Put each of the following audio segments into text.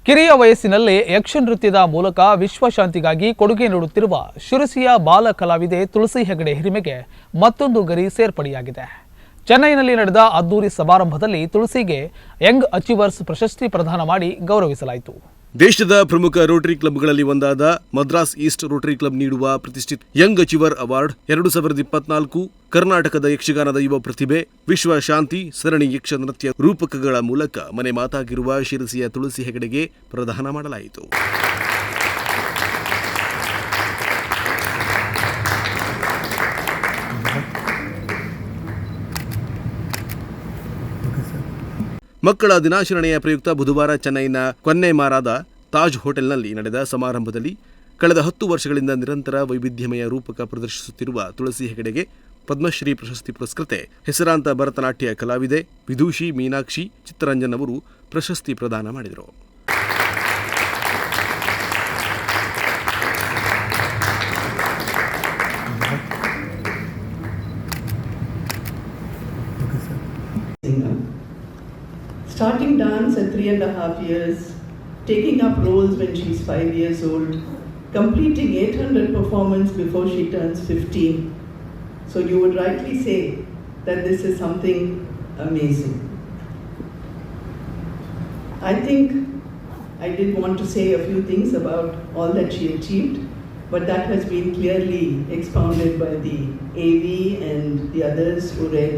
ಕಿರಿಯ ವಯಸ್ಸಿನಲ್ಲೇ ಯಕ್ಷ ನೃತ್ಯದ ಮೂಲಕ ವಿಶ್ವಶಾಂತಿಗಾಗಿ ಕೊಡುಗೆ ನೀಡುತ್ತಿರುವ ಶಿರಸಿಯ ಬಾಲ ಕಲಾವಿದೆ ತುಳಸಿ ಹೆಗಡೆ ಹಿರಿಮೆಗೆ ಮತ್ತೊಂದು ಗರಿ ಸೇರ್ಪಡೆಯಾಗಿದೆ. ಚೆನ್ನೈನಲ್ಲಿ ನಡೆದ ಅದ್ದೂರಿ ಸಮಾರಂಭದಲ್ಲಿ ತುಳಸಿಗೆ ಯಂಗ್ ಅಚೀವರ್ಸ್ ಪ್ರಶಸ್ತಿ ಪ್ರದಾನ ಮಾಡಿ ಗೌರವಿಸಲಾಯಿತು. ದೇಶದ ಪ್ರಮುಖ ರೋಟರಿ ಕ್ಲಬ್ಗಳಲ್ಲಿ ಒಂದಾದ ಮದ್ರಾಸ್ ಈಸ್ಟ್ ರೋಟರಿ ಕ್ಲಬ್ ನೀಡುವ ಪ್ರತಿಷ್ಠಿತ ಯಂಗ್ ಅಚೀವರ್ ಅವಾರ್ಡ್ 2024 ಕರ್ನಾಟಕದ ಯಕ್ಷಗಾನದ ಯುವ ಪ್ರತಿಭೆ ವಿಶ್ವ ಶಾಂತಿ ಸರಣಿ ಯಕ್ಷ ನೃತ್ಯ ರೂಪಕಗಳ ಮೂಲಕ ಮನೆ ಮಾತಾಗಿರುವ ಶಿರಸಿಯ ತುಳಸಿ ಹೆಗಡೆಗೆ ಪ್ರದಾನ ಮಾಡಲಾಯಿತು. ಮಕ್ಕಳ ದಿನಾಚರಣೆಯ ಪ್ರಯುಕ್ತ ಬುಧವಾರ ಚೆನ್ನೈನ ಕೊನ್ನೆಮಾರಾದ ತಾಜ್ ಹೋಟೆಲ್ನಲ್ಲಿ ನಡೆದ ಸಮಾರಂಭದಲ್ಲಿ ಕಳೆದ 10 ವರ್ಷಗಳಿಂದ ನಿರಂತರ ವೈವಿಧ್ಯಮಯ ರೂಪಕ ಪ್ರದರ್ಶಿಸುತ್ತಿರುವ ತುಳಸಿ ಹೆಗಡೆಗೆ ಪದ್ಮಶ್ರೀ ಪ್ರಶಸ್ತಿ ಪುರಸ್ಕೃತೆ ಹೆಸರಾಂತ ಭರತನಾಟ್ಯ ಕಲಾವಿದೆ ವಿದೂಷಿ ಮೀನಾಕ್ಷಿ ಚಿತ್ತರಂಜನ್ ಅವರು ಪ್ರಶಸ್ತಿ ಪ್ರದಾನ ಮಾಡಿದರು. Starting dance at 3.5 years, taking up roles when she's 5 years old, completing 800 performances before she turns 15. So you would rightly say that this is something amazing. I think I did want to say a few things about all that she achieved, but that has been clearly expounded by the AV and the others who read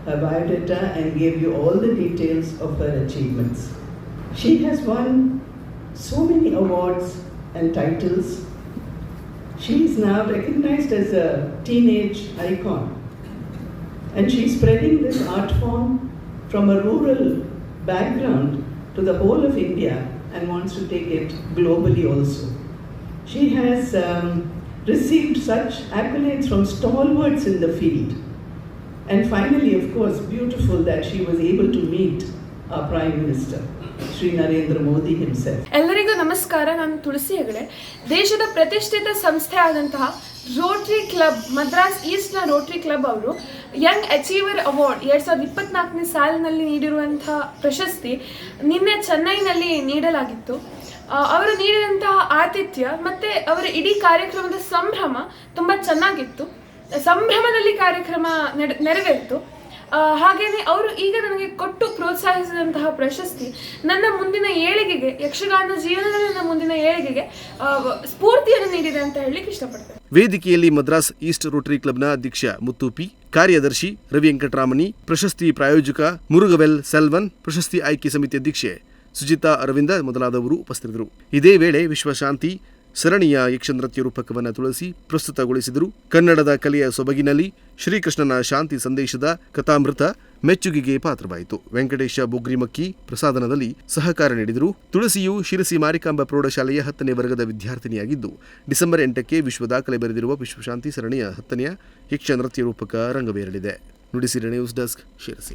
her biodata and gave you all the details of her achievements. She has won so many awards and titles. She is now recognized as a teenage icon, and she is spreading this art form from a rural background to the whole of India and wants to take it globally also. She has received such accolades from stalwarts in the field. And finally, of course, beautiful that she was able to meet our Prime Minister, Shri Narendra Modi himself. ಎಲ್ಲರಿಗೂ ನಮಸ್ಕಾರ. ನಾನು ತುಳಸಿ ಹೆಗಡೆ. ದೇಶದ ಪ್ರತಿಷ್ಠಿತ ಸಂಸ್ಥೆ ಆದಂತಹ Rotary Club Madras ಈಸ್ಟ್ನ Rotary Club ಅವರು young achiever award 2024ನೇ ಸಾಲಿನಲ್ಲಿ ನೀಡಿರುವಂತಹ ಪ್ರಶಸ್ತಿ ನಿನ್ನೆ ಚೆನ್ನೈನಲ್ಲಿ ನೀಡಲಾಗಿತ್ತು. ಅವರು ನೀಡಿದಂತಹ ಆತಿಥ್ಯ ಮತ್ತು ಅವರ ಇಡೀ ಕಾರ್ಯಕ್ರಮದ ಸಂಭ್ರಮ ತುಂಬ ಚೆನ್ನಾಗಿತ್ತು. ಸಂಭ್ರಮದಲ್ಲಿ ಕಾರ್ಯಕ್ರಮ ನೆರವೇರಿತು. ಹಾಗೆಯೇ ಅವರು ಈಗ ನನಗೆ ಕೊಟ್ಟು ಪ್ರೋತ್ಸಾಹಿಸಿದಂತಹ ಪ್ರಶಸ್ತಿ ನನ್ನ ಮುಂದಿನ ಏಳಿಗೆಗೆ, ಯಕ್ಷಗಾನ ಜೀವನದಲ್ಲಿ ನನ್ನ ಮುಂದಿನ ಏಳಿಗೆಗೆ ಸ್ಫೂರ್ತಿಯನ್ನು ನೀಡಿದೆ ಅಂತ ಹೇಳಲಿಕ್ಕೆ ಇಷ್ಟಪಡ್ತೇನೆ. ವೇದಿಕೆಯಲ್ಲಿ ಮದ್ರಾಸ್ ಈಸ್ಟ್ ರೋಟರಿ ಕ್ಲಬ್ನ ಅಧ್ಯಕ್ಷ ಮುತ್ತುಪಿ, ಕಾರ್ಯದರ್ಶಿ ರವಿ ವೆಂಕಟರಾಮನಿ, ಪ್ರಶಸ್ತಿ ಪ್ರಾಯೋಜಕ ಮುರುಗವೆಲ್ ಸೆಲ್ವನ್, ಪ್ರಶಸ್ತಿ ಆಯ್ಕೆ ಸಮಿತಿ ಅಧ್ಯಕ್ಷೆ ಸುಜಿತಾ ಅರವಿಂದ ಮೊದಲಾದವರು ಉಪಸ್ಥಿತರಿದ್ದರು. ಇದೇ ವೇಳೆ ವಿಶ್ವಶಾಂತಿ ಸರಣಿಯ ಯಕ್ಷ ನೃತ್ಯ ರೂಪಕವನ್ನು ತುಳಸಿ ಪ್ರಸ್ತುತಗೊಳಿಸಿದರು. ಕನ್ನಡದ ಕಲೆಯ ಸೊಬಗಿನಲ್ಲಿ ಶ್ರೀಕೃಷ್ಣನ ಶಾಂತಿ ಸಂದೇಶದ ಕಥಾಮೃತ ಮೆಚ್ಚುಗೆಗೆ ಪಾತ್ರವಾಯಿತು. ವೆಂಕಟೇಶ ಬೊಗ್ರಿಮಕ್ಕಿ ಪ್ರಸಾದನದಲ್ಲಿ ಸಹಕಾರ ನೀಡಿದರು. ತುಳಸಿಯು ಶಿರಸಿ ಮಾರಿಕಾಂಬಾ ಪ್ರೌಢಶಾಲೆಯ 10ನೇ ವರ್ಗದ ವಿದ್ಯಾರ್ಥಿನಿಯಾಗಿದ್ದು, ಡಿಸೆಂಬರ್ 8ಕ್ಕೆ ವಿಶ್ವ ದಾಖಲೆ ಬರೆದಿರುವ ವಿಶ್ವಶಾಂತಿ ಸರಣಿಯ 10ನೆಯ ಯಕ್ಷ ನೃತ್ಯ ರೂಪಕ ರಂಗವೇರಲಿದೆ. Nudisiri news desk, Sirsi.